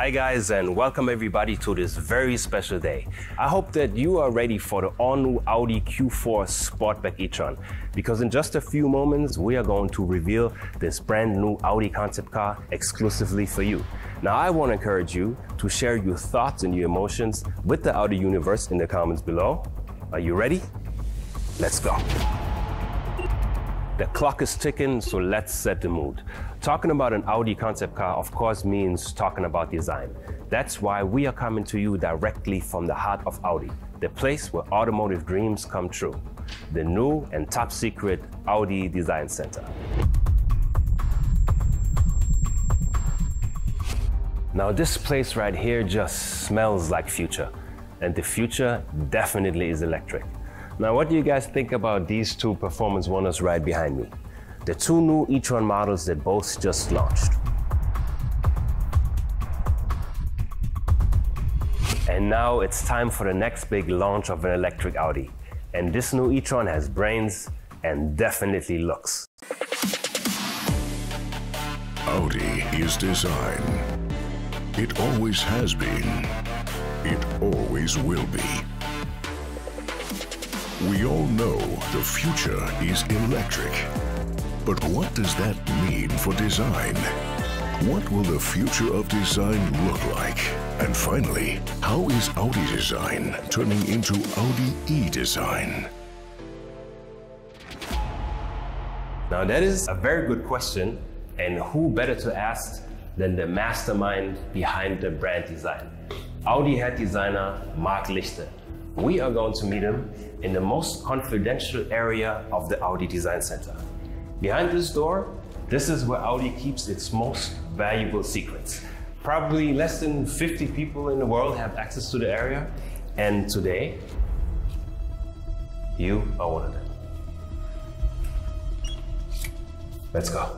Hi guys, and welcome everybody to this very special day. I hope that you are ready for the all-new Audi Q4 Sportback e-tron, because in just a few moments we are going to reveal this brand new Audi concept car exclusively for you. Now I want to encourage you to share your thoughts and your emotions with the Audi universe in the comments below. Are you ready? Let's go. The clock is ticking, so let's set the mood. Talking about an Audi concept car, of course, means talking about design. That's why we are coming to you directly from the heart of Audi, the place where automotive dreams come true, the new and top secret Audi Design Center. Now this place right here just smells like future, and the future definitely is electric. Now, what do you guys think about these two performance wonders right behind me? The two new e-tron models that both just launched. And now it's time for the next big launch of an electric Audi. And this new e-tron has brains and definitely looks. Audi is design. It always has been. It always will be. We all know the future is electric. But what does that mean for design? What will the future of design look like? And finally, how is Audi design turning into Audi e-design? Now that is a very good question, and who better to ask than the mastermind behind the brand design, Audi head designer Mark Lichter. We are going to meet him in the most confidential area of the Audi Design Center. Behind this door, this is where Audi keeps its most valuable secrets. Probably less than 50 people in the world have access to the area, and today, you are one of them. Let's go.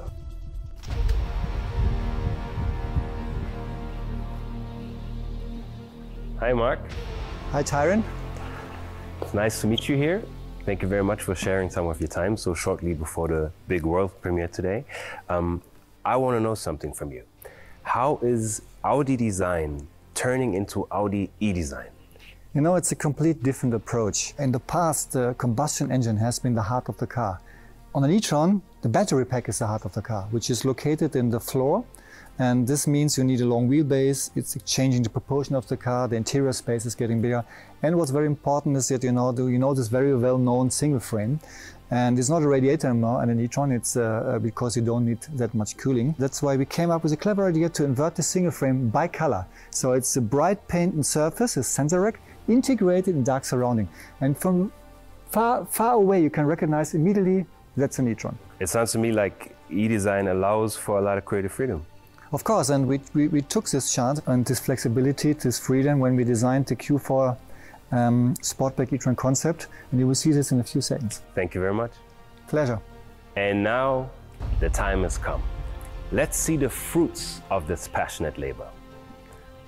Hi, Mark. Hi, Tyron. It's nice to meet you here. Thank you very much for sharing some of your time so shortly before the big world premiere today. I want to know something from you. How is Audi design turning into Audi e-design? You know, it's a complete different approach. In the past, the combustion engine has been the heart of the car. On an e-tron, the battery pack is the heart of the car, which is located in the floor. And this means you need a long wheelbase, it's changing the proportion of the car, the interior space is getting bigger. And what's very important is that you know this very well-known single frame. And it's not a radiator anymore and an e-tron, it's because you don't need that much cooling. That's why we came up with a clever idea to invert the single frame by color. So it's a bright paint and surface, a sensor rack, integrated in dark surrounding. And from far away you can recognize immediately that's an e-tron. It sounds to me like e-design allows for a lot of creative freedom. Of course, and we took this chance and this flexibility, this freedom when we designed the Q4 Sportback e-tron concept, and you will see this in a few seconds. Thank you very much. Pleasure. And now the time has come. Let's see the fruits of this passionate labor.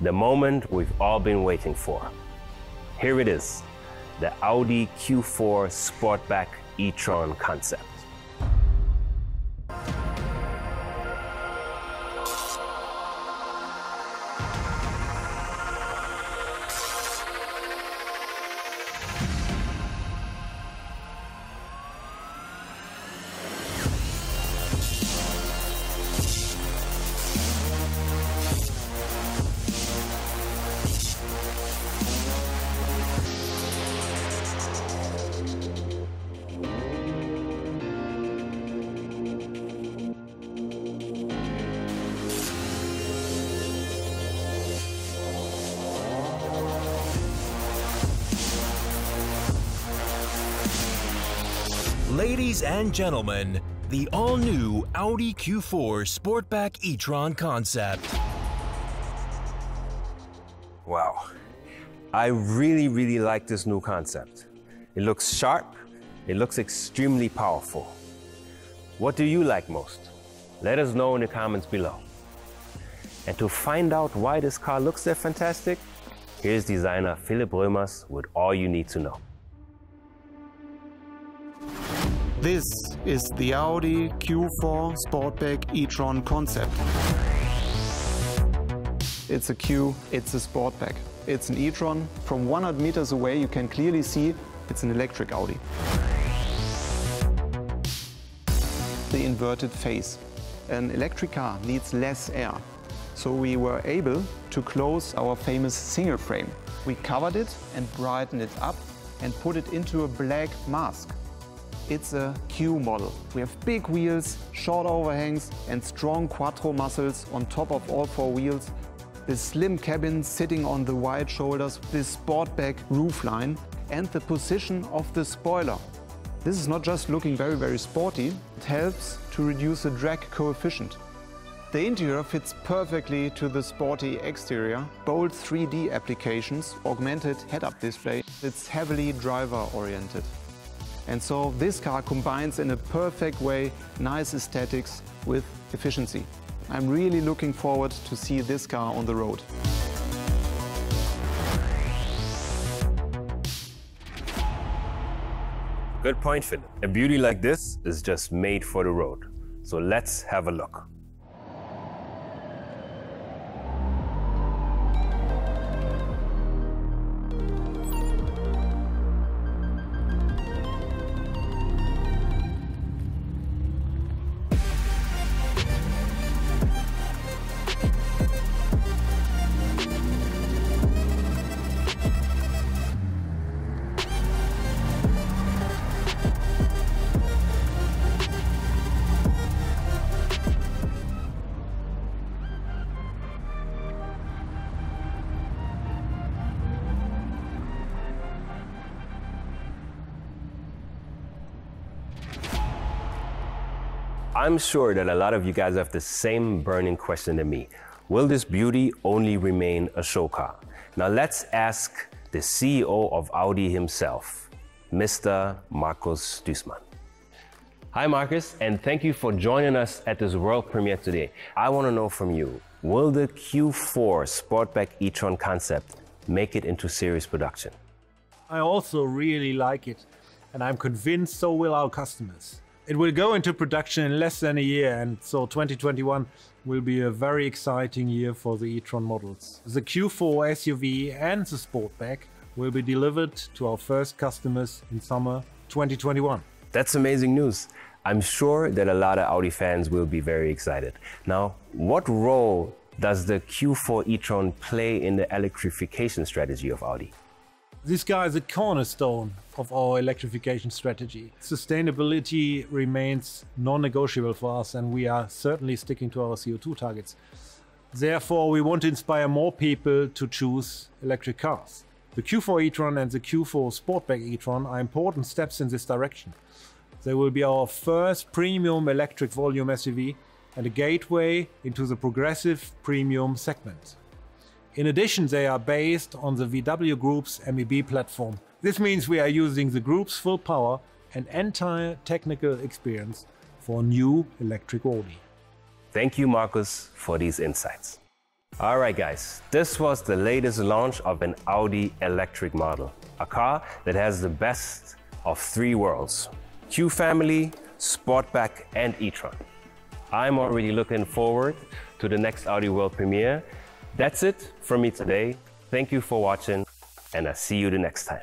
The moment we've all been waiting for. Here it is, the Audi Q4 Sportback e-tron concept. Ladies and gentlemen, the all-new Audi Q4 Sportback e-tron concept. Wow, I really like this new concept. It looks sharp, it looks extremely powerful. What do you like most? Let us know in the comments below. And to find out why this car looks that fantastic, here's designer Philipp Römers with all you need to know. This is the Audi Q4 Sportback e-tron concept. it's a Q, it's a Sportback. It's an e-tron. From 100 meters away you can clearly see it's an electric Audi. The inverted face. An electric car needs less air. So we were able to close our famous single frame. We covered it and brightened it up and put it into a black mask. It's a Q model. We have big wheels, short overhangs and strong quattro muscles on top of all four wheels. The slim cabin sitting on the wide shoulders, this Sportback roofline and the position of the spoiler. This is not just looking very, very sporty, it helps to reduce the drag coefficient. The interior fits perfectly to the sporty exterior, bold 3D applications, augmented head-up display. It's heavily driver-oriented. And so this car combines in a perfect way nice aesthetics with efficiency. I'm really looking forward to see this car on the road. Good point, Philip. A beauty like this is just made for the road. So let's have a look. I'm sure that a lot of you guys have the same burning question than me. Will this beauty only remain a show car? Now let's ask the CEO of Audi himself, Mr. Markus Duesmann. Hi Markus, and thank you for joining us at this world premiere today. I want to know from you, will the Q4 Sportback e-tron concept make it into series production? I also really like it, and I'm convinced so will our customers. It will go into production in less than a year, and so 2021 will be a very exciting year for the e-tron models. The Q4 SUV and the Sportback will be delivered to our first customers in summer 2021. That's amazing news. I'm sure that a lot of Audi fans will be very excited. Now, what role does the Q4 e-tron play in the electrification strategy of Audi? This car is a cornerstone of our electrification strategy. Sustainability remains non-negotiable for us, and we are certainly sticking to our CO2 targets. Therefore, we want to inspire more people to choose electric cars. The Q4 e-tron and the Q4 Sportback e-tron are important steps in this direction. They will be our first premium electric volume SUV and a gateway into the progressive premium segment. In addition, they are based on the VW Group's MEB platform. This means we are using the group's full power and entire technical experience for a new electric Audi. Thank you, Markus, for these insights. All right, guys, this was the latest launch of an Audi electric model, a car that has the best of three worlds: Q family, Sportback, and e-tron. I'm already looking forward to the next Audi world premiere. That's it from me today. Thank you for watching, and I'll see you the next time.